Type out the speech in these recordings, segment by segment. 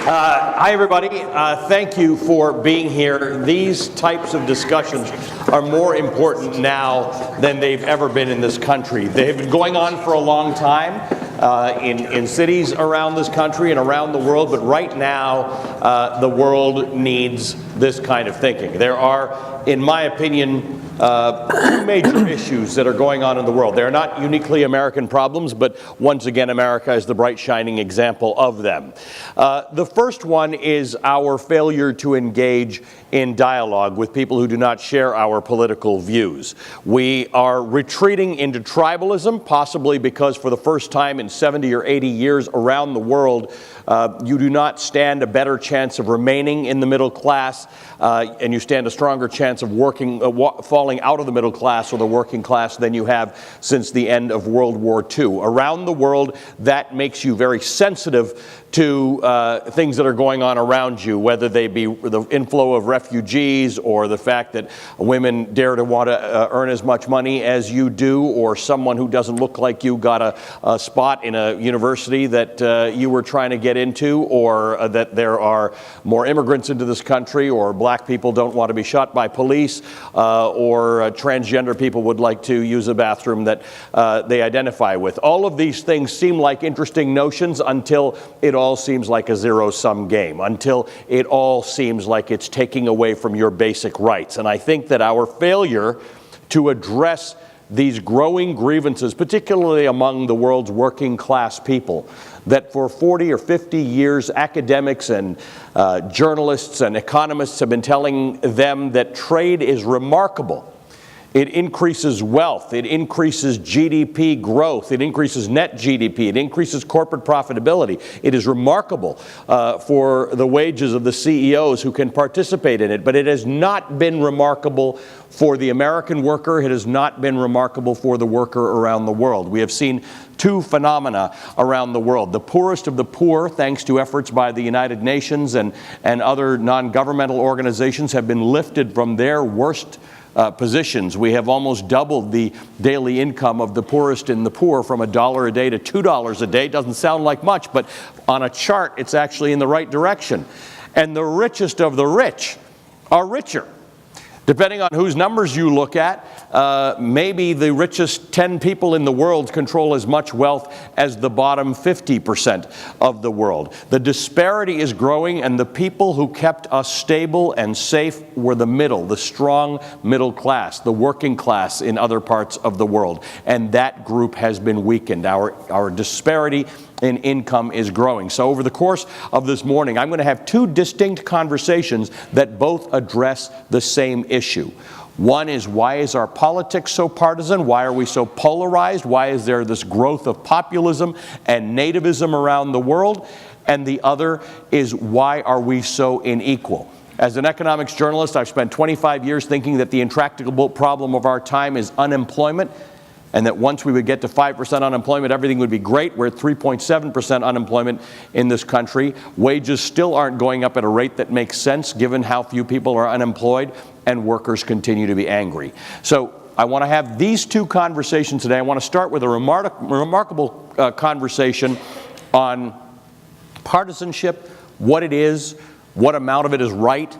Hi, everybody. Thank you for being here. These types of discussions are more important now than they've ever been in this country. They've been going on for a long time in cities around this country and around the world, but right now the world needs this kind of thinking. There are, in my opinion, two major issues that are going on in the world. They are not uniquely American problems, but once again, America is the bright, shining example of them. The first one is our failure to engage in dialogue with people who do not share our political views. We are retreating into tribalism, possibly because for the first time in 70 or 80 years around the world, you do not stand a better chance of remaining in the middle class, and you stand a stronger chance of falling out of the middle class or the working class than you have since the end of World War II. Around the world, that makes you very sensitive to things that are going on around you, whether they be the inflow of refugees or the fact that women dare to want to earn as much money as you do, or someone who doesn't look like you got a spot in a university that you were trying to get into, or that there are more immigrants into this country, or black people don't want to be shot by police, or transgender people would like to use a bathroom that they identify with. All of these things seem like interesting notions until it all seems like a zero-sum game, until it all seems like it's taking away from your basic rights. And I think that our failure to address these growing grievances, particularly among the world's working class people, that for 40 or 50 years academics and journalists and economists have been telling them that trade is remarkable. It increases wealth, it increases GDP growth, it increases net GDP, it increases corporate profitability. It is remarkable for the wages of the CEOs who can participate in it, but it has not been remarkable for the American worker. It has not been remarkable for the worker around the world. We have seen two phenomena around the world. The poorest of the poor, thanks to efforts by the United Nations and other non-governmental organizations, have been lifted from their worst positions. We have almost doubled the daily income of the poorest in the poor from $1 a day to $2 a day. Doesn't sound like much, but on a chart it's actually in the right direction. And the richest of the rich are richer. Depending on whose numbers you look at, maybe the richest 10 people in the world control as much wealth as the bottom 50% of the world. The disparity is growing, and the people who kept us stable and safe were the middle, the strong middle class, the working class in other parts of the world. And that group has been weakened. Our disparity in income is growing. So over the course of this morning, I'm going to have two distinct conversations that both address the same issue. One is, why is our politics so partisan? Why are we so polarized? Why is there this growth of populism and nativism around the world? And the other is, why are we so unequal? As an economics journalist, I've spent 25 years thinking that the intractable problem of our time is unemployment, and that once we would get to 5% unemployment, everything would be great. We're at 3.7% unemployment in this country. Wages still aren't going up at a rate that makes sense given how few people are unemployed, and workers continue to be angry. So I want to have these two conversations today. I want to start with a remarkable conversation on partisanship, what it is, what amount of it is right,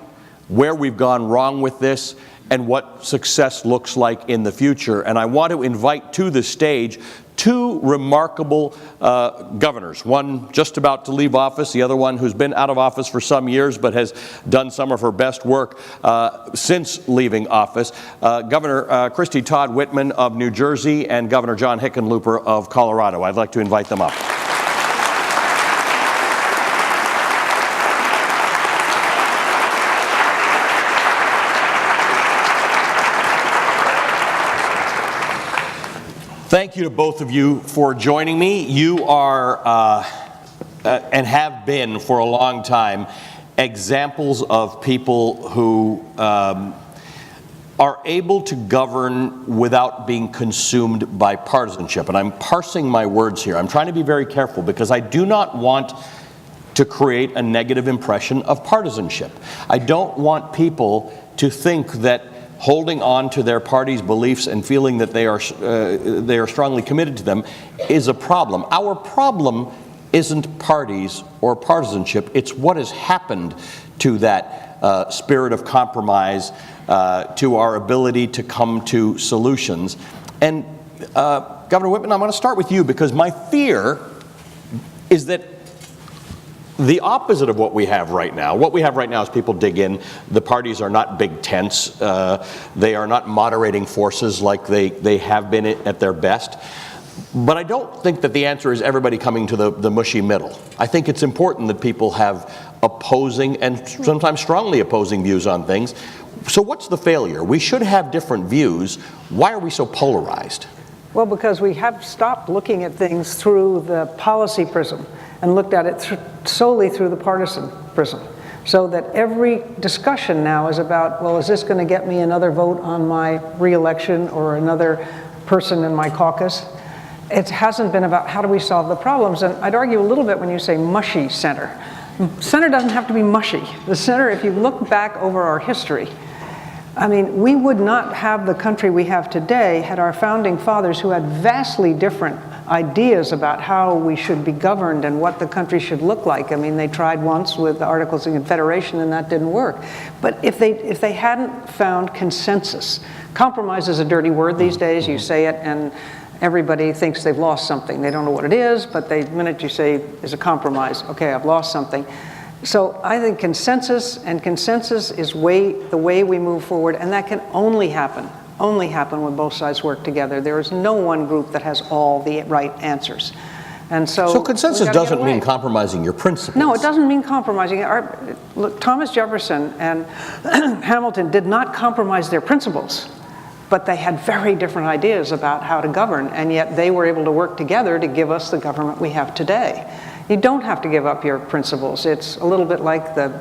where we've gone wrong with this, and what success looks like in the future. And I want to invite to the stage two remarkable governors, one just about to leave office, the other one who's been out of office for some years but has done some of her best work since leaving office. Governor Christie, Todd, Whitman of New Jersey, and Governor John Hickenlooper of Colorado. I'd like to invite them up. Thank you to both of you for joining me. You are, and have been for a long time, examples of people who are able to govern without being consumed by partisanship. And I'm parsing my words here. I'm trying to be very careful because I do not want to create a negative impression of partisanship. I don't want people to think that holding on to their party's beliefs and feeling that they are strongly committed to them is a problem. Our problem isn't parties or partisanship. It's what has happened to that spirit of compromise, to our ability to come to solutions. And Governor Whitman, I'm going to start with you, because my fear is that the opposite of what we have right now. What we have right now is people dig in. The parties are not big tents. They are not moderating forces like they have been at their best. But I don't think that the answer is everybody coming to the mushy middle. I think it's important that people have opposing and sometimes strongly opposing views on things. So what's the failure? We should have different views. Why are we so polarized? Well, because we have stopped looking at things through the policy prism and looked at it solely through the partisan prism. So that every discussion now is about, well, is this going to get me another vote on my re-election or another person in my caucus? It hasn't been about how do we solve the problems. And I'd argue a little bit when you say mushy center. Center doesn't have to be mushy. The center, if you look back over our history, I mean, we would not have the country we have today had our founding fathers, who had vastly different ideas about how we should be governed and what the country should look like. I mean, they tried once with the Articles of Confederation and that didn't work. But if they hadn't found consensus, compromise is a dirty word these days. You say it and everybody thinks they've lost something. They don't know what it is, but the minute you say there's a compromise, okay, I've lost something. So I think consensus is the way we move forward, and that can only happen when both sides work together. There is no one group that has all the right answers. And so consensus doesn't mean compromising your principles. No, it doesn't mean compromising. Look, Thomas Jefferson and Hamilton did not compromise their principles, but they had very different ideas about how to govern, and yet they were able to work together to give us the government we have today. You don't have to give up your principles. It's a little bit like the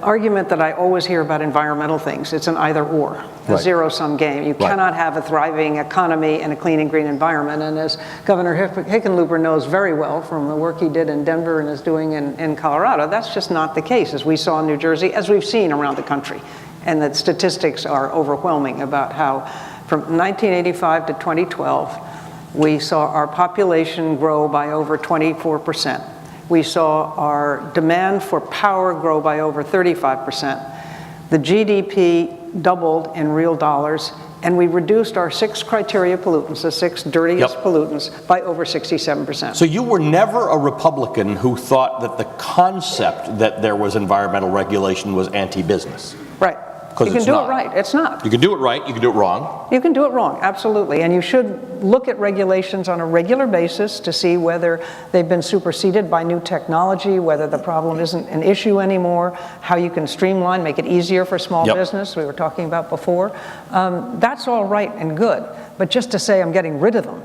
argument that I always hear about environmental things. It's an either or, a zero-sum game. You cannot have a thriving economy and a clean and green environment. And as Governor Hickenlooper knows very well from the work he did in Denver and is doing in Colorado, that's just not the case, as we saw in New Jersey, as we've seen around the country. And the statistics are overwhelming about how from 1985 to 2012, we saw our population grow by over 24%. We saw our demand for power grow by over 35%. The GDP doubled in real dollars, and we reduced our 6 criteria pollutants, the 6 dirtiest pollutants, by over 67%. So you were never a Republican who thought that the concept that there was environmental regulation was anti-business? Right. You can do it right. It's not. You can do it right. You can do it wrong. You can do it wrong, absolutely. And you should look at regulations on a regular basis to see whether they've been superseded by new technology, whether the problem isn't an issue anymore, how you can streamline, make it easier for small business, we were talking about before. That's all right and good. But just to say I'm getting rid of them,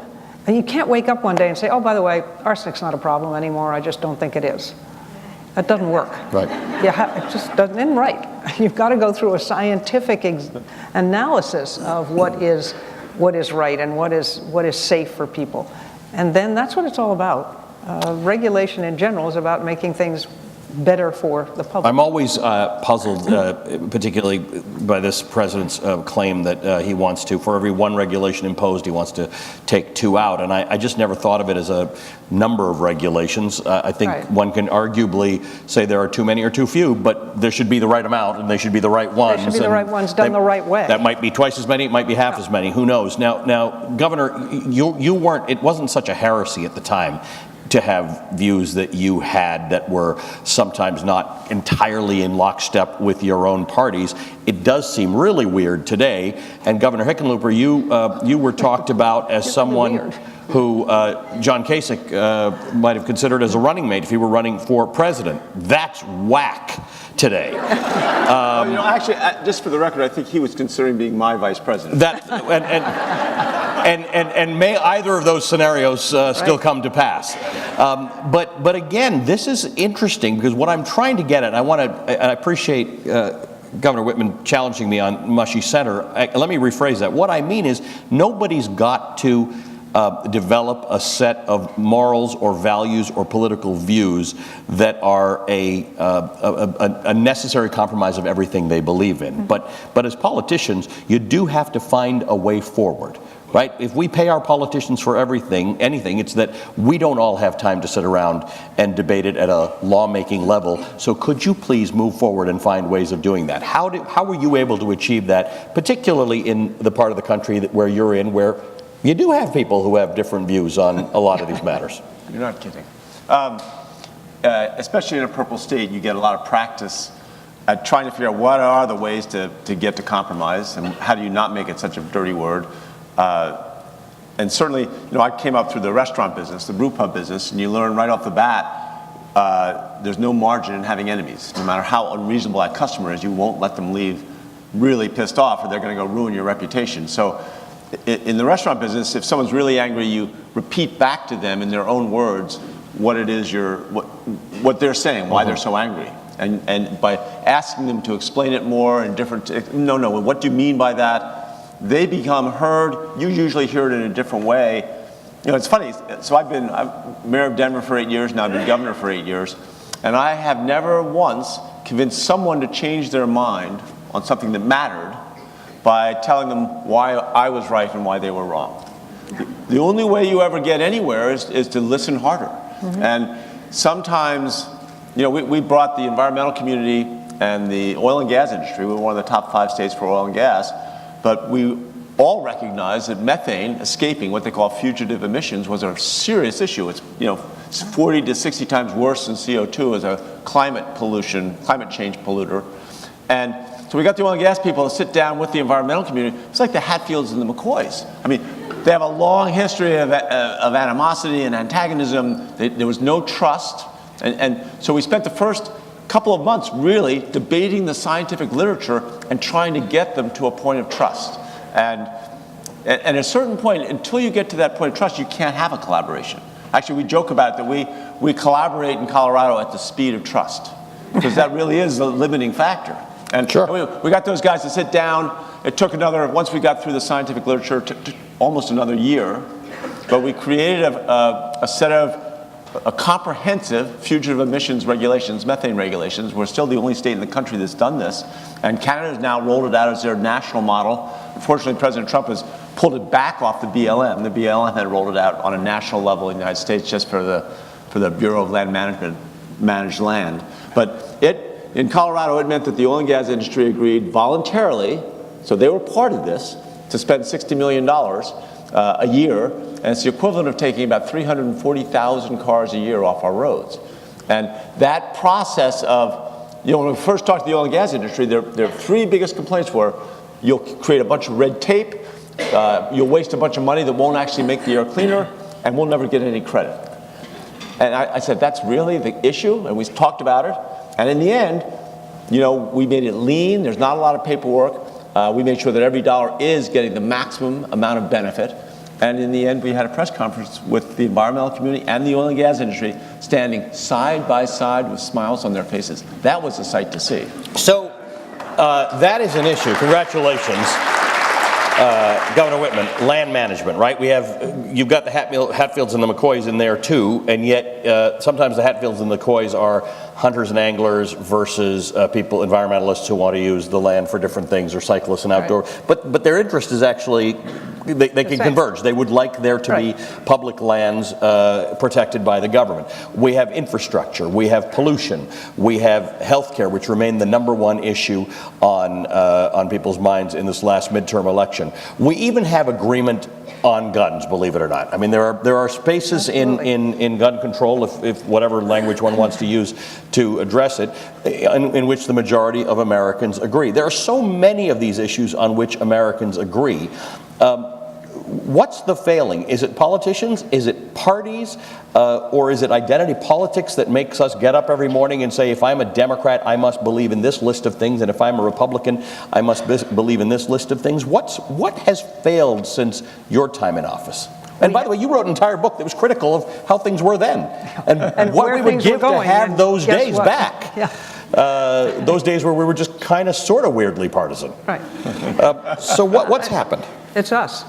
and you can't wake up one day and say, oh, by the way, arsenic's not a problem anymore. I just don't think it is. That doesn't work. Right. It just isn't right. You've got to go through a scientific analysis of what is right and what is safe for people. And then that's what it's all about. Regulation in general is about making things better for the public. I'm always puzzled, particularly by this president's claim that he wants to, for every one regulation imposed, he wants to take 2 out. And I just never thought of it as a number of regulations. I think one can arguably say there are too many or too few, but there should be the right amount and they should be the right ones. They should be the right ones done the right way. That might be twice as many, it might be half as many, who knows. Now, Governor, you weren't, it wasn't such a heresy at the time to have views that you had that were sometimes not entirely in lockstep with your own parties. It does seem really weird today. And Governor Hickenlooper, you were talked about as someone who John Kasich might have considered as a running mate if he were running for president. That's whack today. Actually, just for the record, I think he was considering being my vice president. And may either of those scenarios still come to pass. But again, this is interesting because what I'm trying to get at, I appreciate Governor Whitman challenging me on mushy center. Let me rephrase that. What I mean is nobody's got to develop a set of morals or values or political views that are a necessary compromise of everything they believe in. But as politicians, you do have to find a way forward. right? If we pay our politicians for anything, it's that we don't all have time to sit around and debate it at a lawmaking level. So could you please move forward and find ways of doing that? How were you able to achieve that, particularly in the part of the country where you're in, where you do have people who have different views on a lot of these matters? You're not kidding. Especially in a purple state, you get a lot of practice at trying to figure out what are the ways to get to compromise, and how do you not make it such a dirty word. And certainly, I came up through the restaurant business, the brew pub business, and you learn right off the bat, there's no margin in having enemies. No matter how unreasonable that customer is, you won't let them leave really pissed off, or they're going to go ruin your reputation. So in the restaurant business, if someone's really angry, you repeat back to them in their own words what it is what they're saying, why they're so angry. And by asking them to explain it more in different, no, what do you mean by that? They become heard. You usually hear it in a different way. It's funny. So I'm mayor of Denver for 8 years now. I've been governor for 8 years. And I have never once convinced someone to change their mind on something that mattered by telling them why I was right and why they were wrong. The only way you ever get anywhere is to listen harder. And sometimes, we brought the environmental community and the oil and gas industry. We were one of the top 5 states for oil and gas. But we all recognize that methane escaping, what they call fugitive emissions, was a serious issue. It's 40 to 60 times worse than CO2 as a climate change polluter. And so we got the oil and gas people to sit down with the environmental community. It's like the Hatfields and the McCoys. I mean, they have a long history of animosity and antagonism. There was no trust. And so we spent the first couple of months really debating the scientific literature and trying to get them to a point of trust. And at a certain point, until you get to that point of trust, you can't have a collaboration. Actually, we joke about it that we collaborate in Colorado at the speed of trust, because that really is the limiting factor. And sure. We got those guys to sit down. It took once we got through the scientific literature, almost another year. But we created a set of comprehensive fugitive emissions regulations, methane regulations. We're still the only state in the country that's done this. And Canada has now rolled it out as their national model. Unfortunately, President Trump has pulled it back off the BLM. The BLM had rolled it out on a national level in the United States just for the Bureau of Land Management, managed land. But in Colorado, it meant that the oil and gas industry agreed voluntarily, so they were part of this, to spend $60 million a year, and it's the equivalent of taking about 340,000 cars a year off our roads. And that process of, when we first talked to the oil and gas industry, their 3 biggest complaints were, you'll create a bunch of red tape, you'll waste a bunch of money that won't actually make the air cleaner, and we'll never get any credit. And I said, that's really the issue? And we talked about it. And in the end, we made it lean. There's not a lot of paperwork. We made sure that every dollar is getting the maximum amount of benefit. And in the end, we had a press conference with the environmental community and the oil and gas industry standing side by side with smiles on their faces. That was a sight to see. So that is an issue. Congratulations, Governor Whitman. Land management, right? You've got the Hatfields and the McCoys in there too, and yet sometimes the Hatfields and the McCoys are hunters and anglers versus people, environmentalists who want to use the land for different things, or cyclists and outdoor. Right. But their interest is actually, they can converge. They would like there to be public lands protected by the government. We have infrastructure, we have pollution, we have healthcare, which remain the #1 issue on people's minds in this last midterm election. We even have agreement on guns, believe it or not. I mean, there are spaces in gun control, if whatever language one wants to use to address it, in which the majority of Americans agree. There are so many of these issues on which Americans agree. What's the failing? Is it politicians? Is it parties? Or is it identity politics that makes us get up every morning and say, if I'm a Democrat, I must believe in this list of things, and if I'm a Republican, I must believe in this list of things? What has failed since your time in office? And by the way, you wrote an entire book that was critical of how things were then, and what we would give to have those days back. Yeah. Those days where we were just kind of sort of weirdly partisan. Right. So what's happened? It's us.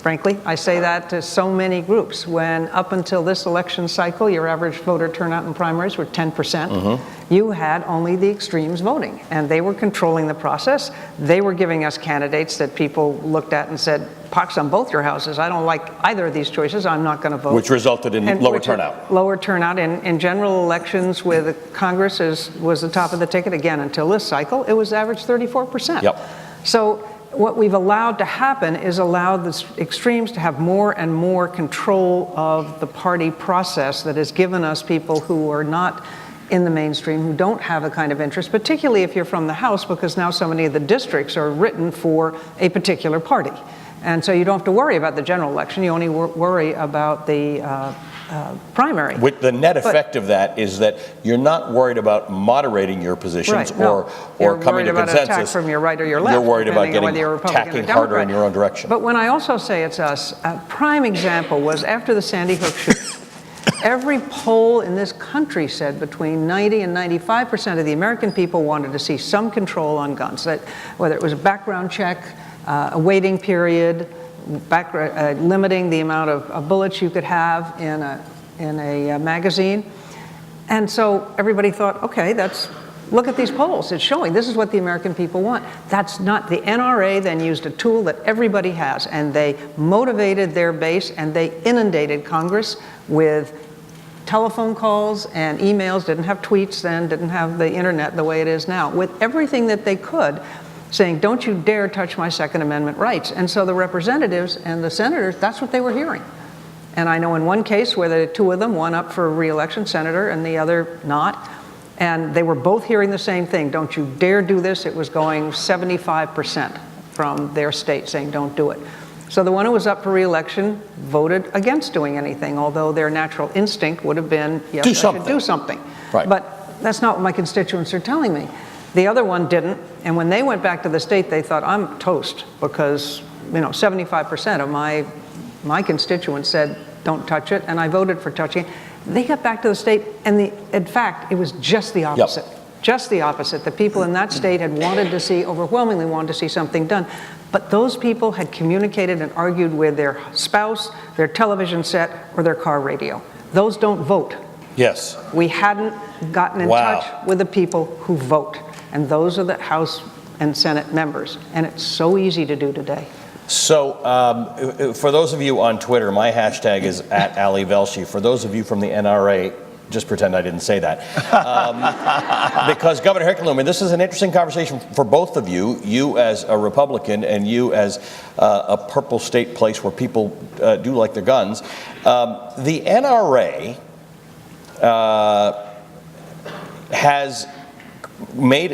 Frankly, I say that to so many groups. When up until this election cycle, your average voter turnout in primaries were 10%. You had only the extremes voting, and they were controlling the process. They were giving us candidates that people looked at and said, pox on both your houses. I don't like either of these choices. I'm not going to vote. Which resulted in lower turnout. Lower turnout. In general elections with Congress was the top of the ticket. Again, until this cycle, it was average 34%. Yep. So what we've allowed to happen is allowed the extremes to have more and more control of the party process that has given us people who are not in the mainstream, who don't have a kind of interest, particularly if you're from the House, because now so many of the districts are written for a particular party. And so you don't have to worry about the general election, you only worry about the primary. With the net effect of that is that you're not worried about moderating your positions or coming to consensus. You're worried about attack from your right or your left. You're worried about tacking harder in your own direction. But when I also say it's us, a prime example was after the Sandy Hook shooting. Every poll in this country said between 90 and 95% of the American people wanted to see some control on guns, that whether it was a background check, a waiting period, limiting the amount of bullets you could have in a magazine. And so everybody thought, okay, look at these polls. It's showing this is what the American people want. That's not, the NRA then used a tool that everybody has, and they motivated their base, and they inundated Congress with telephone calls and emails, didn't have tweets then, didn't have the internet the way it is now, with everything that they could, saying, don't you dare touch my Second Amendment rights. And so the representatives and the senators, that's what they were hearing. And I know in one case where the two of them, one up for re-election, senator, and the other not, and they were both hearing the same thing, don't you dare do this. It was going 75% from their state saying, don't do it. So the one who was up for re-election voted against doing anything, although their natural instinct would have been, yes, I should do something. Right. But that's not what my constituents are telling me. The other one didn't, and when they went back to the state, they thought, I'm toast, because 75% of my constituents said, don't touch it, and I voted for touching it. They got back to the state, and in fact, it was just the opposite. Yep. Just the opposite. The people in that state had overwhelmingly wanted to see something done. But those people had communicated and argued with their spouse, their television set, or their car radio. Those don't vote. Yes. We hadn't gotten in touch with the people who vote. And those are the House and Senate members. And it's so easy to do today. So for those of you on Twitter, my hashtag is @AliVelshi. For those of you from the NRA, just pretend I didn't say that. Because Governor Hickenlooper, and this is an interesting conversation for both of you, you as a Republican and you as a purple state place where people do like their guns. The NRA has made,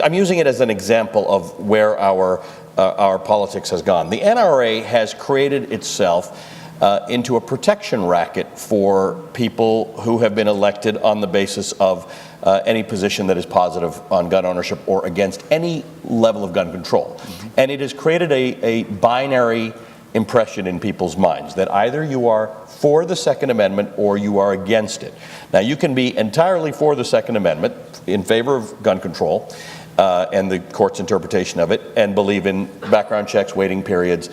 I'm using it as an example of where our politics has gone. The NRA has created itself into a protection racket for people who have been elected on the basis of any position that is positive on gun ownership or against any level of gun control. Mm-hmm. And it has created a binary impression in people's minds that either you are for the Second Amendment or you are against it. Now, you can be entirely for the Second Amendment, in favor of gun control, and the court's interpretation of it, and believe in background checks, waiting periods,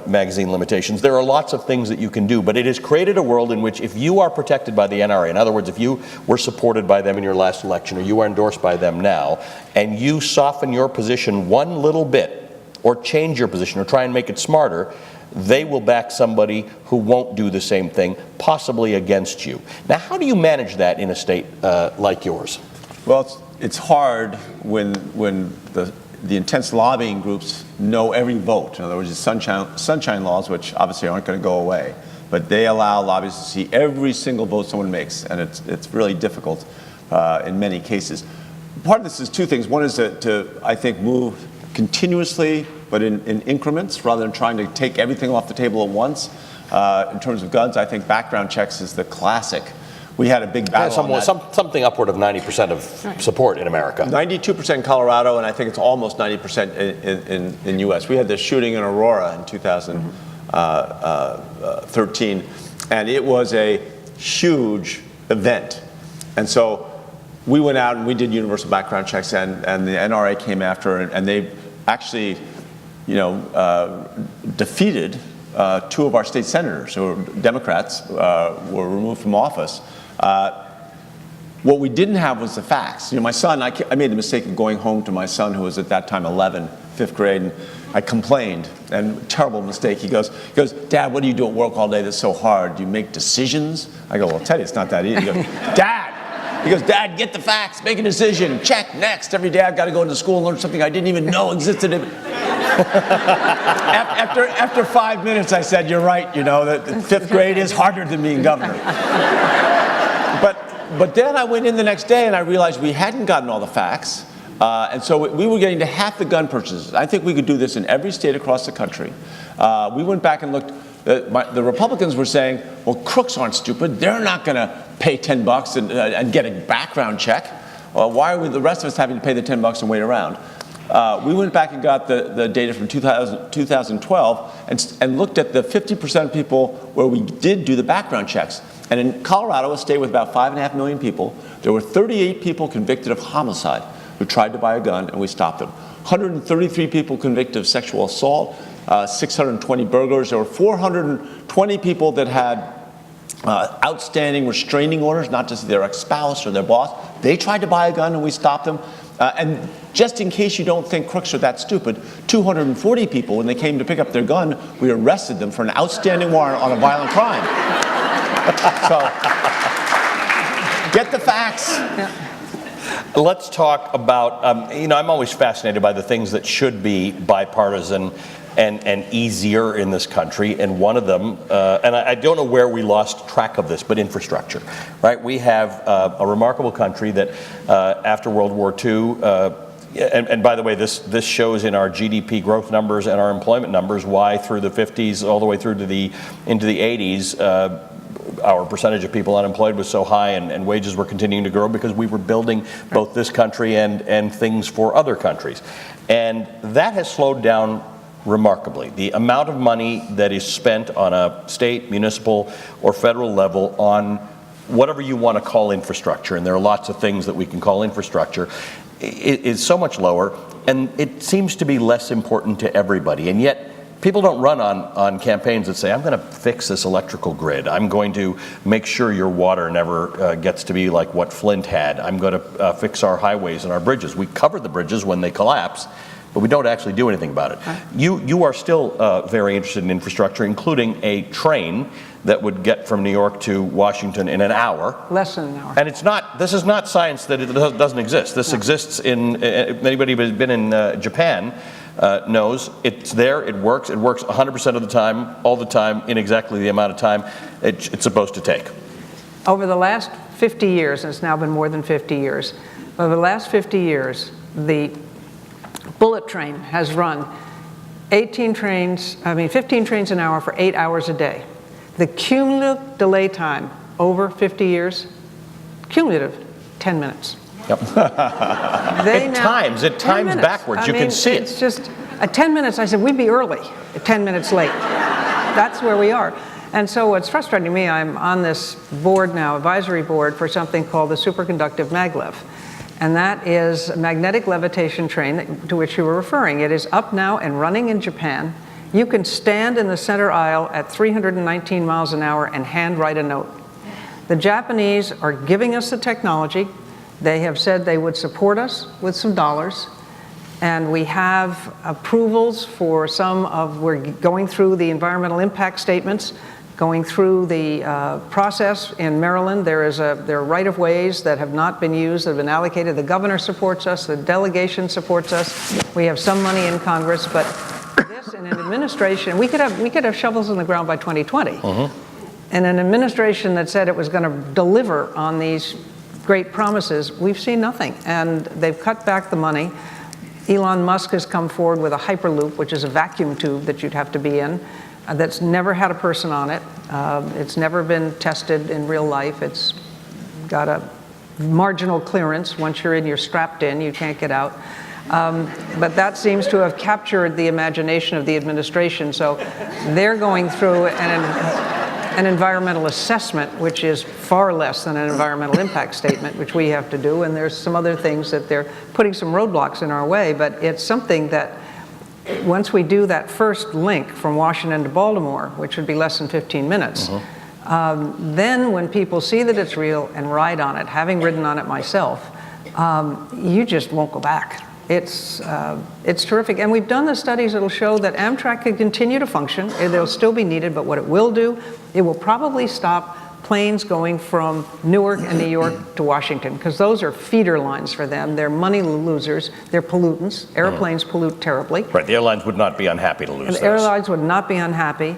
magazine limitations. There are lots of things that you can do, but it has created a world in which if you are protected by the NRA, in other words, if you were supported by them in your last election, or you are endorsed by them now, and you soften your position one little bit, or change your position, or try and make it smarter, they will back somebody who won't do the same thing, possibly against you. Now, how do you manage that in a state like yours? Well, it's hard when the intense lobbying groups know every vote. In other words, the sunshine laws, which obviously aren't going to go away, but they allow lobbyists to see every single vote someone makes, and it's really difficult in many cases. Part of this is two things. One is to I think, move continuously, but in increments, rather than trying to take everything off the table at once. In terms of guns, I think background checks is the classic. We had a big battle on that. Something upward of 90% of support in America. 92% in Colorado, and I think it's almost 90% in U.S. We had the shooting in Aurora in 2013, and it was a huge event. And so we went out and we did universal background checks, and the NRA came after, and they actually, defeated two of our state senators, who were Democrats, were removed from office. What we didn't have was the facts. My son, I made the mistake of going home to my son, who was at that time 11, fifth grade, and I complained, and terrible mistake. He goes, Dad, what do you do at work all day that's so hard? Do you make decisions? I go, well, I'll tell you, it's not that easy. He goes, Dad, get the facts, make a decision, check, next. Every day I've got to go into school and learn something I didn't even know existed. After 5 minutes, I said, you're right, that fifth grade is harder than being governor. But then I went in the next day and I realized we hadn't gotten all the facts. And so we were getting to half the gun purchases. I think we could do this in every state across the country. We went back and looked. The Republicans were saying, well, crooks aren't stupid. They're not going to pay $10 and get a background check. Why are the rest of us having to pay the $10 and wait around? We went back and got the data from 2012 and looked at the 50% of people where we did do the background checks. And in Colorado, a state with about 5.5 million people, there were 38 people convicted of homicide who tried to buy a gun, and we stopped them. 133 people convicted of sexual assault, 620 burglars. There were 420 people that had outstanding restraining orders, not just their ex-spouse or their boss. They tried to buy a gun, and we stopped them. And just in case you don't think crooks are that stupid, 240 people, when they came to pick up their gun, we arrested them for an outstanding warrant on a violent crime. So, get the facts. Yeah. Let's talk about, I'm always fascinated by the things that should be bipartisan and easier in this country, and one of them, and I don't know where we lost track of this, but infrastructure, right? We have a remarkable country that after World War II, and by the way, this shows in our GDP growth numbers and our employment numbers why through the 50s all the way through to into the 80s, our percentage of people unemployed was so high and wages were continuing to grow because we were building both this country and things for other countries. And that has slowed down remarkably. The amount of money that is spent on a state, municipal, or federal level on whatever you want to call infrastructure, and there are lots of things that we can call infrastructure, is so much lower, and it seems to be less important to everybody. And yet, people don't run on campaigns that say, I'm going to fix this electrical grid. I'm going to make sure your water never gets to be like what Flint had. I'm going to fix our highways and our bridges. We cover the bridges when they collapse, but we don't actually do anything about it. You are still very interested in infrastructure, including a train that would get from New York to Washington in an hour. Less than an hour. And this is not science that it doesn't exist. This exists in, anybody who's been in Japan knows it's there, it works 100% of the time, all the time, in exactly the amount of time it's supposed to take. Over the last 50 years, and it's now been more than 50 years, over the last 50 years, the bullet train has run 15 trains an hour for 8 hours a day. The cumulative delay time over 50 years, cumulative, 10 minutes. Yep. It times backwards. You can see it. It's just, at 10 minutes, I said, we'd be early, at 10 minutes late. That's where we are. And so what's frustrating to me, I'm on this board now, advisory board, for something called the superconductive maglev. And that is a magnetic levitation train to which you were referring. It is up now and running in Japan. You can stand in the center aisle at 319 miles an hour and handwrite a note. The Japanese are giving us the technology. They have said they would support us with some dollars. And we have approvals for we're going through the environmental impact statements, going through the process in Maryland. There are right-of-ways that have not been used, that have been allocated. The governor supports us, the delegation supports us. We have some money in Congress, but this in an administration, we could have shovels in the ground by 2020. And an administration that said it was going to deliver on these great promises, we've seen nothing. And they've cut back the money. Elon Musk has come forward with a Hyperloop, which is a vacuum tube that you'd have to be in, that's never had a person on it. It's never been tested in real life. It's got a marginal clearance. Once you're in, you're strapped in, you can't get out. But that seems to have captured the imagination of the administration. So they're going through an environmental assessment, which is far less than an environmental impact statement, which we have to do. And there's some other things that they're putting some roadblocks in our way. But it's something that once we do that first link from Washington to Baltimore, which would be less than 15 minutes, then when people see that it's real and ride on it, having ridden on it myself, you just won't go back. It's terrific. And we've done the studies that'll show that Amtrak can continue to function. They'll still be needed, but what it will do, it will probably stop planes going from Newark and New York to Washington, because those are feeder lines for them. They're money losers. They're pollutants. Airplanes pollute terribly. Right, the airlines would not be unhappy to lose And those. airlines would not be unhappy.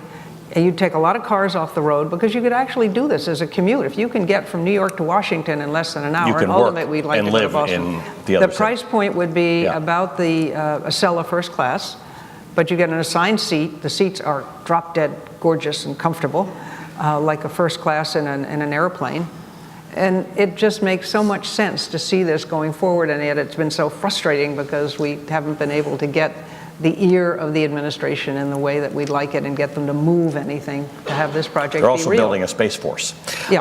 And you'd take a lot of cars off the road, because you could actually do this as a commute. If you can get from New York to Washington in less than an hour, You can and work ultimately we'd like and to go to live Boston. in the other price point would be Yeah. about a Acela first class, but you get an assigned seat. The seats are drop dead gorgeous and comfortable, like a first class in an airplane. And it just makes so much sense to see this going forward, and yet it's been so frustrating because we haven't been able to get the ear of the administration in the way that we'd like it and get them to move anything to have this project They're be also real. building a space force. Yeah.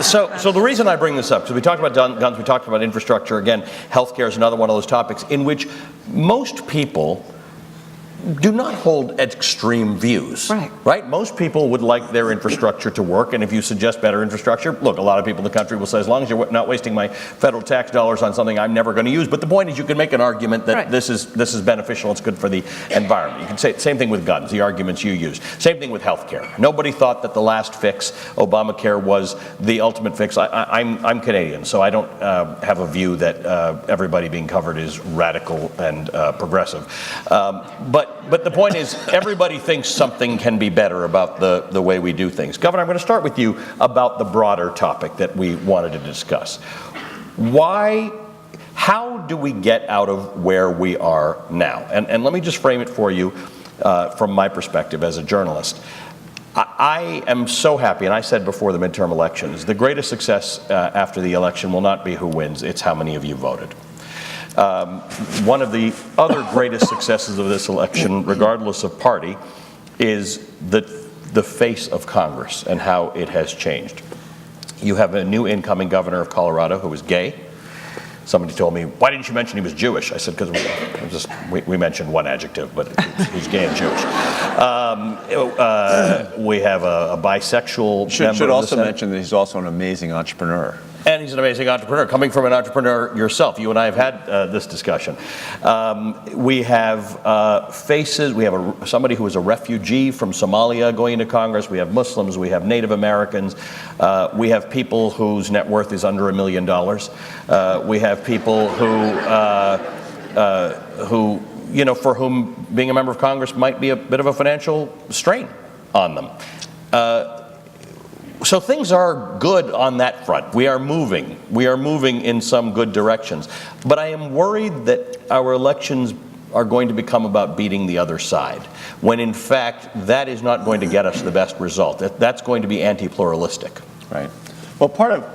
So the reason I bring this up, because we talked about guns, we talked about infrastructure, again, healthcare is another one of those topics in which most people do not hold extreme views. Right. Most people would like their infrastructure to work, and if you suggest better infrastructure, look, a lot of people in the country will say, as long as you're not wasting my federal tax dollars on something I'm never going to use. But the point is, you can make an argument that Right. this is beneficial, it's good for the environment. You can say same thing with guns, the arguments you use. Same thing with healthcare. Nobody thought that the last fix, Obamacare, was the ultimate fix. I'm Canadian, so I don't have a view that everybody being covered is radical and progressive. But the point is, everybody thinks something can be better about the way we do things. Governor, I'm going to start with you about the broader topic that we wanted to discuss. How do we get out of where we are now? And let me just frame it for you from my perspective as a journalist. I am so happy, and I said before the midterm elections, the greatest success after the election will not be who wins, it's how many of you voted. One of the other greatest successes of this election, regardless of party, is the face of Congress and how it has changed. You have a new incoming governor of Colorado who is gay. Somebody told me, why didn't you mention he was Jewish? I said, because we mentioned one adjective, but he's gay and Jewish. We have a bisexual member Should of also the Senate. mention that he's also an amazing entrepreneur. And he's an amazing entrepreneur, coming from an entrepreneur yourself. You and I have had this discussion. We have faces. We have somebody who is a refugee from Somalia going into Congress. We have Muslims. We have Native Americans. We have people whose net worth is under $1 million. We have people who, for whom being a member of Congress might be a bit of a financial strain on them. So things are good on that front. We are moving. We are moving in some good directions. But I am worried that our elections are going to become about beating the other side, when in fact that is not going to get us the best result. That's going to be anti-pluralistic. Right. Well, part of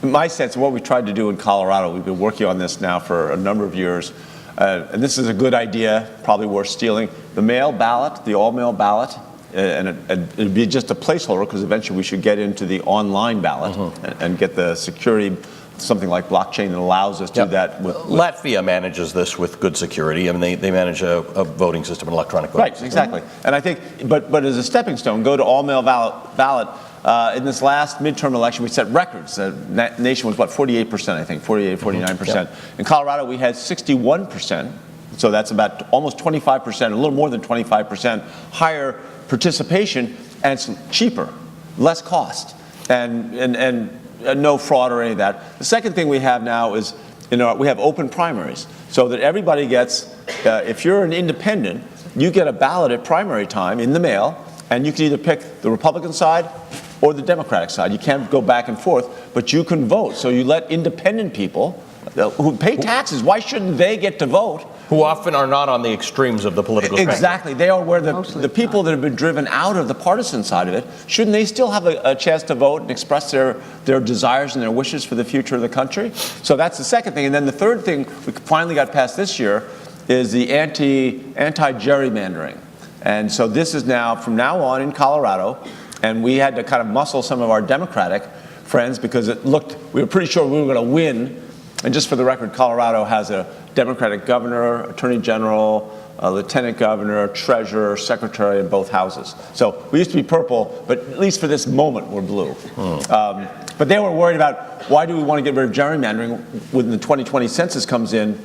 my sense of what we tried to do in Colorado, we've been working on this now for a number of years, and this is a good idea, probably worth stealing. The mail ballot, the all-mail ballot, and it'd be just a placeholder, because eventually we should get into the online ballot and get the security, something like blockchain that allows us to do that. Latvia manages this with good security. I mean, they manage a voting system, an electronic voting system. Right, exactly. And I think, but as a stepping stone, go to all-mail ballot. In this last midterm election, we set records. The nation was, 48%, I think, 48, 49%. Yep. In Colorado, we had 61%. So that's about almost 25%, a little more than 25% higher participation, and it's cheaper, less cost, and no fraud or any of that. The second thing we have now is, we have open primaries, so that everybody gets, if you're an independent, you get a ballot at primary time in the mail, and you can either pick the Republican side or the Democratic side. You can't go back and forth, but you can vote. So you let independent people who pay taxes, why shouldn't they get to vote? Who often are not on the extremes of the political spectrum. Exactly. They are where the people that have been driven out of the partisan side of it, shouldn't they still have a chance to vote and express their desires and their wishes for the future of the country? So that's the second thing. And then the third thing we finally got passed this year is the anti-gerrymandering. And so this is now, from now on in Colorado, and we had to kind of muscle some of our Democratic friends because we were pretty sure we were going to win. And just for the record, Colorado has a Democratic governor, attorney general, a lieutenant governor, treasurer, secretary in both houses. So we used to be purple, but at least for this moment, we're blue. But they were worried about, why do we want to get rid of gerrymandering when the 2020 census comes in?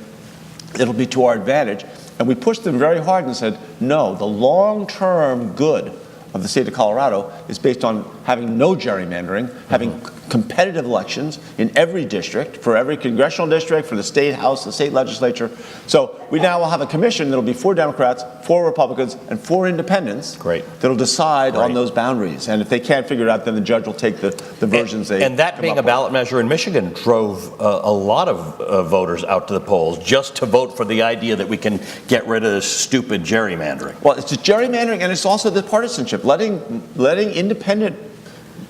It'll be to our advantage. And we pushed them very hard and said, no, the long-term good of the state of Colorado is based on having no gerrymandering, having competitive elections in every district, for every congressional district, for the state house, the state legislature. So we now will have a commission that'll be 4 Democrats, 4 Republicans, and 4 independents. Great. That'll decide on those boundaries. And if they can't figure it out, then the judge will take the versions they And that being a ballot measure in Michigan drove a lot of voters out to the polls just to vote for the idea that we can get rid of this stupid gerrymandering. Well, it's gerrymandering, and it's also the partisanship, letting independent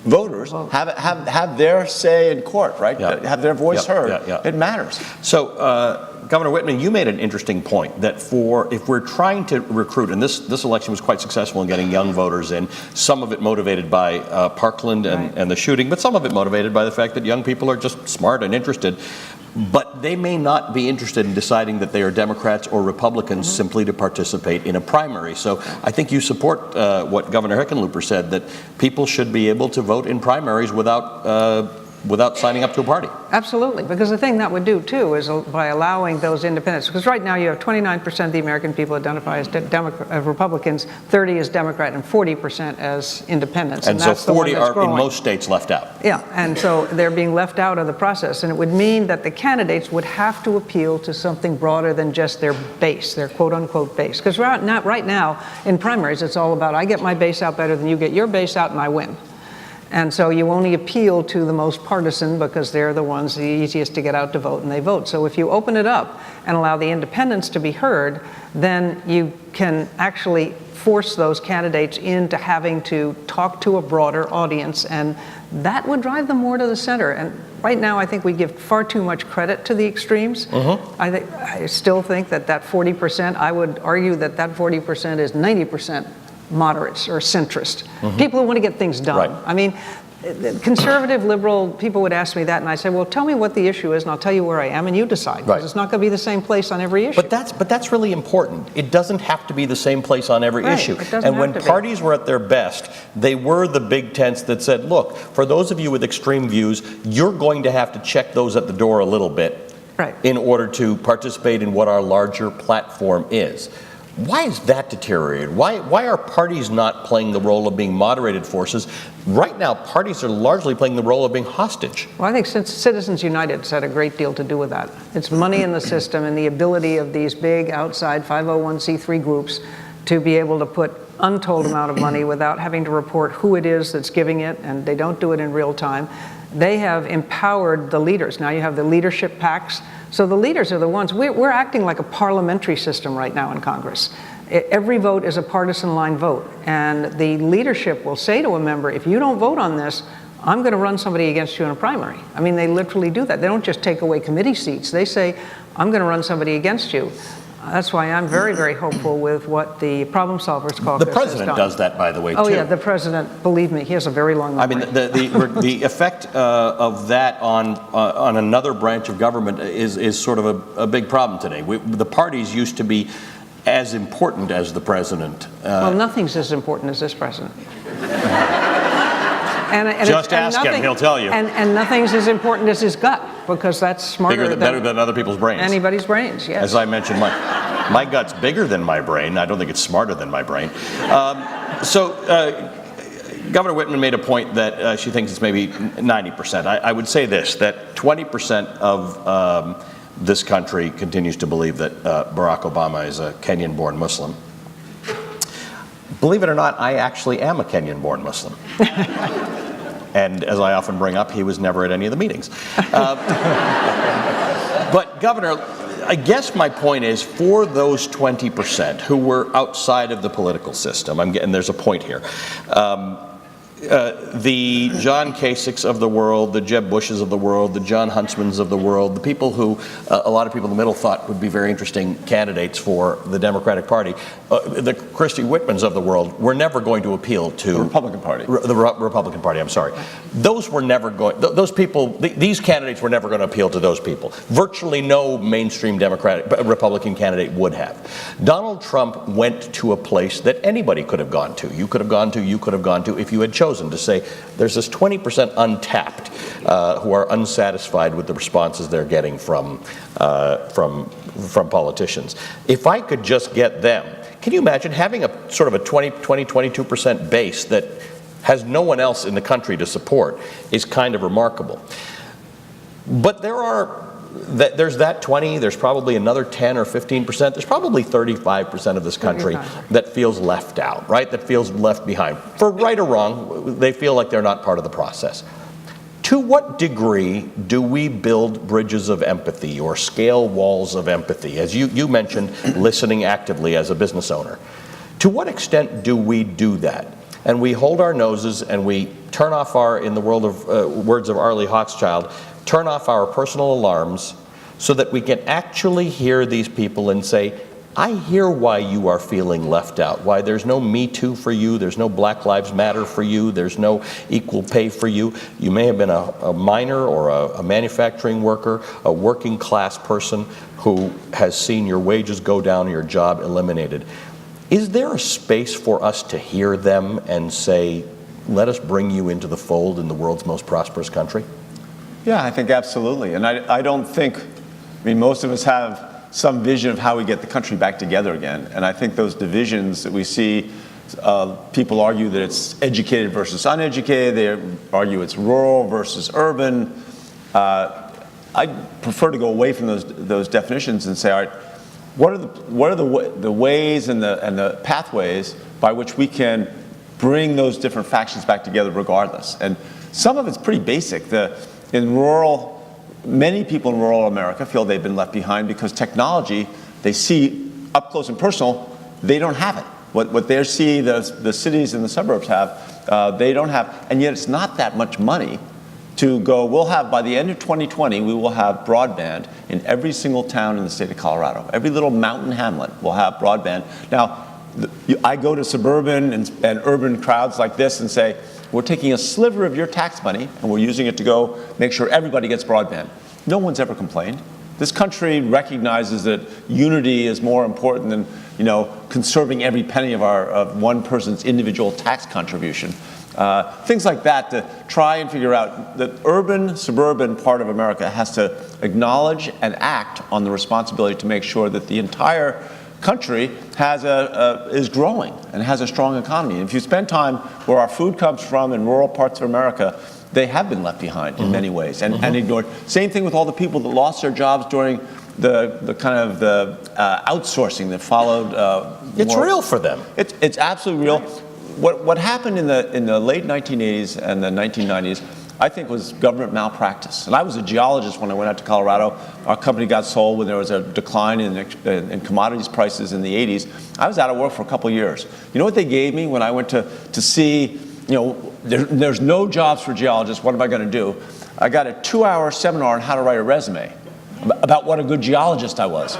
voters have their say in court, right? Yep. Have their voice heard. It matters. So, Governor Whitman, you made an interesting point that if we're trying to recruit, and this election was quite successful in getting young voters in, some of it motivated by Parkland and the shooting, but some of it motivated by the fact that young people are just smart and interested. But they may not be interested in deciding that they are Democrats or Republicans simply to participate in a primary. So I think you support what Governor Hickenlooper said, that people should be able to vote in primaries without signing up to a party. Absolutely, because the thing that would do too is by allowing those independents, because right now you have 29% of the American people identify as Republicans, 30 as Democrat, and 40% as independents. And so that's 40 are growing. in most states left out. Yeah, and so they're being left out of the process, and it would mean that the candidates would have to appeal to something broader than just their base, their quote-unquote base. Because right now in primaries, it's all about, I get my base out better than you get your base out, and I win. And so you only appeal to the most partisan because they're the ones the easiest to get out to vote, and they vote. So if you open it up and allow the independents to be heard, then you can actually force those candidates into having to talk to a broader audience, and that would drive them more to the center. And right now, I think we give far too much credit to the extremes. I still think that 40%, I would argue that 40% is 90% moderates or centrist, people who want to get things done. Right. I mean, conservative, liberal, people would ask me that, and I say, well, tell me what the issue is, and I'll tell you where I am, and you decide, because it's not going to be the same place on every issue. But that's really important. It doesn't have to be the same place on every issue. And when parties were at their best, they were the big tents that said, look, for those of you with extreme views, you're going to have to check those at the door a little bit in order to participate in what our larger platform is. Why is that deteriorated? Why are parties not playing the role of being moderated forces? Right now, parties are largely playing the role of being hostage. Well, I think Citizens United has had a great deal to do with that. It's money in the system and the ability of these big outside 501c3 groups to be able to put untold amount of money without having to report who it is that's giving it, and they don't do it in real time. They have empowered the leaders. Now you have the leadership PACs. So the leaders are the ones, we're acting like a parliamentary system right now in Congress. Every vote is a partisan line vote. And the leadership will say to a member, if you don't vote on this, I'm going to run somebody against you in a primary. I mean, they literally do that. They don't just take away committee seats. They say, I'm going to run somebody against you. That's why I'm very, very hopeful with what the Problem Solvers Caucus The president does that, by the way, too. Oh, yeah, the president, believe me, he has a very long memory. I mean, the effect of that on another branch of government is sort of a big problem today. The parties used to be as important as the president. Well, nothing's as important as this president. Just ask him, he'll tell you. And nothing's as important as his gut, because that's smarter better than other people's brains. Anybody's brains, yes. As I mentioned, my gut's bigger than my brain. I don't think it's smarter than my brain. Governor Whitman made a point that she thinks it's maybe 90%. I would say this, that 20% of this country continues to believe that Barack Obama is a Kenyan-born Muslim. Believe it or not, I actually am a Kenyan-born Muslim. And as I often bring up, he was never at any of the meetings. But Governor, I guess my point is, for those 20% who were outside of the political system, there's a point here, the John Kasichs of the world, the Jeb Bushes of the world, the John Huntsmans of the world, the people who a lot of people in the middle thought would be very interesting candidates for the Democratic Party, the Christie Whitmans of the world, were never going to appeal to the Republican Party. The Republican Party, I'm sorry. Those were never going, those people, these candidates were never going to appeal to those people. Virtually no mainstream Republican candidate would have. Donald Trump went to a place that anybody could have gone to. You could have gone to, if you had chosen. chosen to say there's this 20% untapped who are unsatisfied with the responses they're getting from politicians. If I could just get them, can you imagine having a sort of a 22% base that has no one else in the country to support is kind of remarkable. But there's that 20, there's probably another 10 or 15%, there's probably 35% of this country that feels left out, right? That feels left behind. For right or wrong, they feel like they're not part of the process. To what degree do we build bridges of empathy or scale walls of empathy? As you mentioned, listening actively as a business owner. To what extent do we do that? And we hold our noses and we turn off our, in the world of words of Arlie Hochschild, turn off our personal alarms so that we can actually hear these people and say, I hear why you are feeling left out, why there's no Me Too for you, there's no Black Lives Matter for you, there's no equal pay for you. You may have been a miner or a manufacturing worker, a working class person who has seen your wages go down, your job eliminated. Is there a space for us to hear them and say, let us bring you into the fold in the world's most prosperous country? Yeah, I think absolutely. And I don't think, most of us have some vision of how we get the country back together again. And I think those divisions that we see, people argue that it's educated versus uneducated, they argue it's rural versus urban. I prefer to go away from those definitions and say, all right, what are the ways and the pathways by which we can bring those different factions back together regardless? And some of it's pretty basic. Many people in rural America feel they've been left behind because technology, they see up close and personal, they don't have it. What they see the cities and the suburbs have, they don't have, and yet it's not that much money to go, we'll have, by the end of 2020, we will have broadband in every single town in the state of Colorado. Every little mountain hamlet will have broadband. Now, I go to suburban and urban crowds like this and say, we're taking a sliver of your tax money and we're using it to go make sure everybody gets broadband. No one's ever complained. This country recognizes that unity is more important than, conserving every penny of one person's individual tax contribution. Things like that to try and figure out that urban, suburban part of America has to acknowledge and act on the responsibility to make sure that the entire country is growing and has a strong economy. And if you spend time where our food comes from in rural parts of America, they have been left behind in many ways and ignored. Same thing with all the people that lost their jobs during the kind of the outsourcing that followed. It's real for them. It's absolutely real. What happened in the late 1980s and the 1990s, I think, was government malpractice. And I was a geologist when I went out to Colorado. Our company got sold when there was a decline in commodities prices in the 80s. I was out of work for a couple of years. You know what they gave me when I went to see, there's no jobs for geologists, what am I going to do? I got a 2-hour seminar on how to write a resume about what a good geologist I was.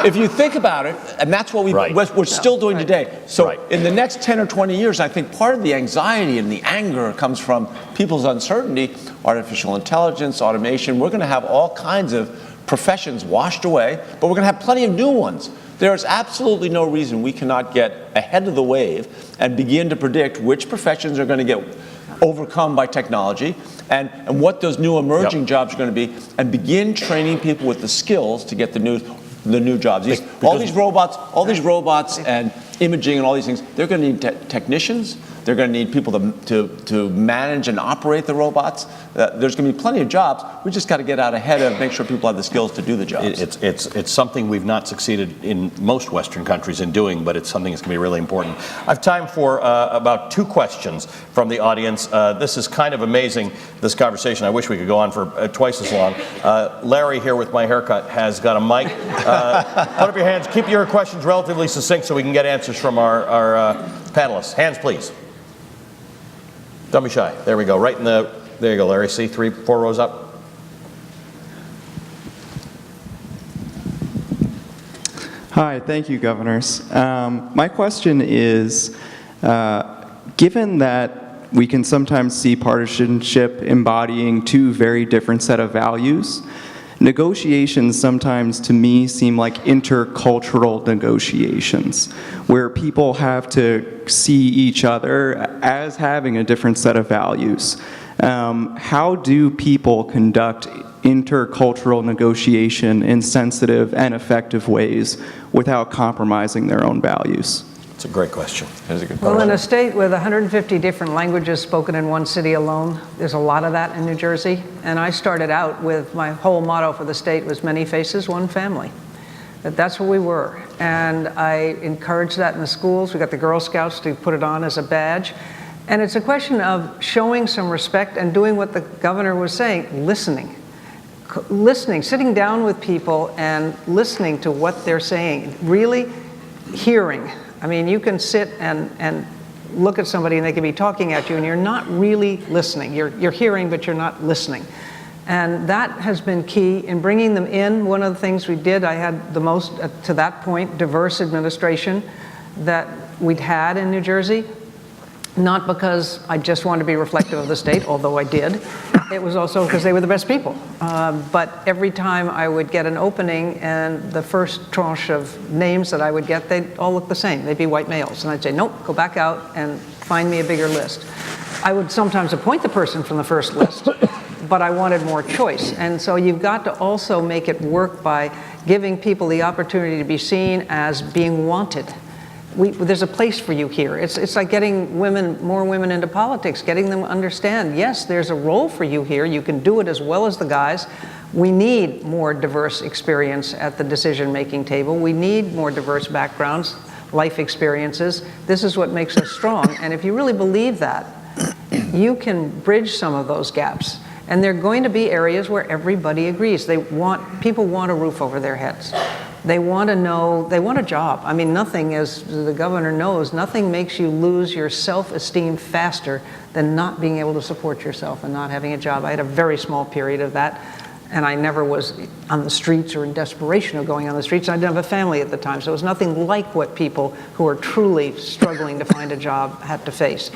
If you think about it, and that's what we're still doing today. So in the next 10 or 20 years, I think part of the anxiety and the anger comes from people's uncertainty, artificial intelligence, automation. We're going to have all kinds of professions washed away, but we're going to have plenty of new ones. There is absolutely no reason we cannot get ahead of the wave and begin to predict which professions are going to get overcome by technology and what those new emerging jobs are going to be, and begin training people with the skills to get the new jobs. All these robots and imaging and all these things, they're going to need technicians. They're going to need people to manage and operate the robots. There's going to be plenty of jobs. We just got to get out ahead of make sure people have the skills to do the jobs. It's something we've not succeeded in most Western countries in doing, but it's something that's going to be really important. I have time for about 2 questions from the audience. This is kind of amazing, this conversation. I wish we could go on for twice as long. Larry here with my haircut has got a mic. Put up your hands. Keep your questions relatively succinct so we can get answers from our panelists. Hands, please. Don't be shy. There we go. There you go, Larry. See, 4 rows up. Hi, thank you, governors. My question is, given that we can sometimes see partisanship embodying 2 very different set of values, negotiations sometimes to me seem like intercultural negotiations, where people have to see each other as having a different set of values. How do people conduct intercultural negotiation in sensitive and effective ways without compromising their own values? It's a great question. That is a good Well, question. in a state with 150 different languages spoken in one city alone, there's a lot of that in New Jersey. And I started out with my whole motto for the state was many faces, one family. That's what we were. And I encouraged that in the schools. We got the Girl Scouts to put it on as a badge. And it's a question of showing some respect and doing what the governor was saying, listening. Listening, sitting down with people and listening to what they're saying, really hearing. I mean, you can sit and look at somebody and they can be talking at you and you're not really listening. You're hearing, but you're not listening. And that has been key in bringing them in. One of the things we did, I had the most, to that point, diverse administration that we'd had in New Jersey. Not because I just wanted to be reflective of the state, although I did. It was also because they were the best people. But every time I would get an opening and the first tranche of names that I would get, they'd all look the same. They'd be white males. And I'd say, nope, go back out and find me a bigger list. I would sometimes appoint the person from the first list, but I wanted more choice. And so you've got to also make it work by giving people the opportunity to be seen as being wanted. There's a place for you here. It's like getting more women into politics, getting them to understand, yes, there's a role for you here. You can do it as well as the guys. We need more diverse experience at the decision-making table. We need more diverse backgrounds, life experiences. This is what makes us strong. And if you really believe that, you can bridge some of those gaps. And there are going to be areas where everybody agrees. People want a roof over their heads. They want to know, they want a job. I mean, nothing, as the governor knows, nothing makes you lose your self-esteem faster than not being able to support yourself and not having a job. I had a very small period of that, and I never was on the streets or in desperation of going on the streets. I didn't have a family at the time, so it was nothing like what people who are truly struggling to find a job had to face.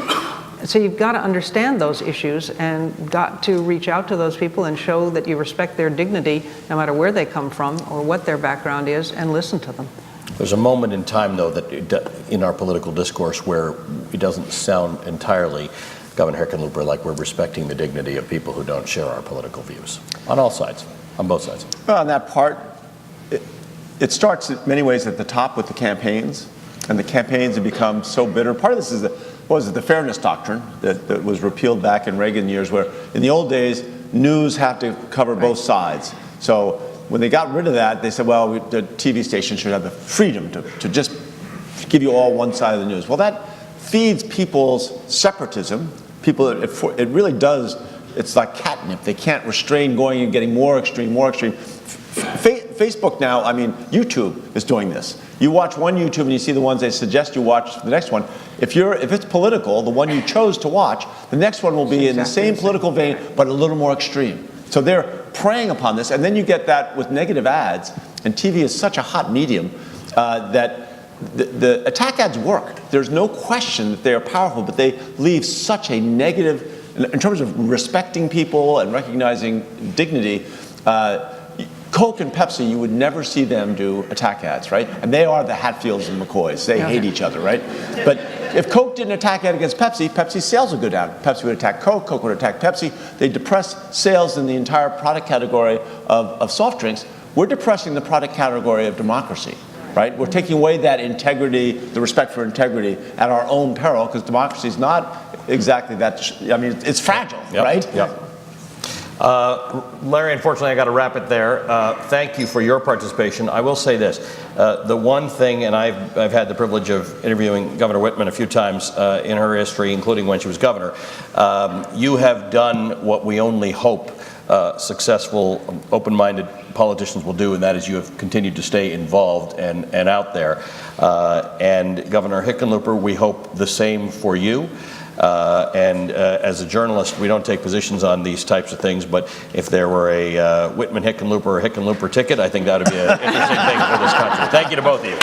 So you've got to understand those issues and got to reach out to those people and show that you respect their dignity no matter where they come from or what their background is, and listen to them. There's a moment in time, though, that in our political discourse where it doesn't sound entirely, Governor Hickenlooper, like we're respecting the dignity of people who don't share our political views. On all sides, on both sides. Well, on that part, it starts in many ways at the top with the campaigns, and the campaigns have become so bitter. Part of this is the fairness doctrine that was repealed back in Reagan years, where in the old days, news had to cover both sides. So when they got rid of that, they said, well, the TV station should have the freedom to just give you all one side of the news. Well, that feeds people's separatism. It really does, it's like catnip. They can't restrain going and getting more extreme, more extreme. Facebook now, I mean, YouTube is doing this. You watch one YouTube and you see the ones they suggest you watch the next one. If it's political, the one you chose to watch, the next one will be in the same political vein, but a little more extreme. So they're preying upon this, and then you get that with negative ads, and TV is such a hot medium that the attack ads work. There's no question that they are powerful, but they leave such a negative, in terms of respecting people and recognizing dignity. Coke and Pepsi, you would never see them do attack ads, right? And they are the Hatfields and McCoys. They hate each other, right? But if Coke did an attack ad against Pepsi, Pepsi's sales would go down. Pepsi would attack Coke, Coke would attack Pepsi. They depress sales in the entire product category of soft drinks. We're depressing the product category of democracy, right? We're taking away that integrity, the respect for integrity, at our own peril, because democracy is not exactly that, I mean, it's fragile, right? Yep. Larry, unfortunately, I got to wrap it there. Thank you for your participation. I will say this. The one thing, and I've had the privilege of interviewing Governor Whitman a few times in her history, including when she was governor. You have done what we only hope successful, open-minded politicians will do, and that is you have continued to stay involved and out there. And Governor Hickenlooper, we hope the same for you. As a journalist, we don't take positions on these types of things, but if there were a Whitman Hickenlooper or Hickenlooper ticket, I think that would be an interesting thing for this country. Thank you to both of you.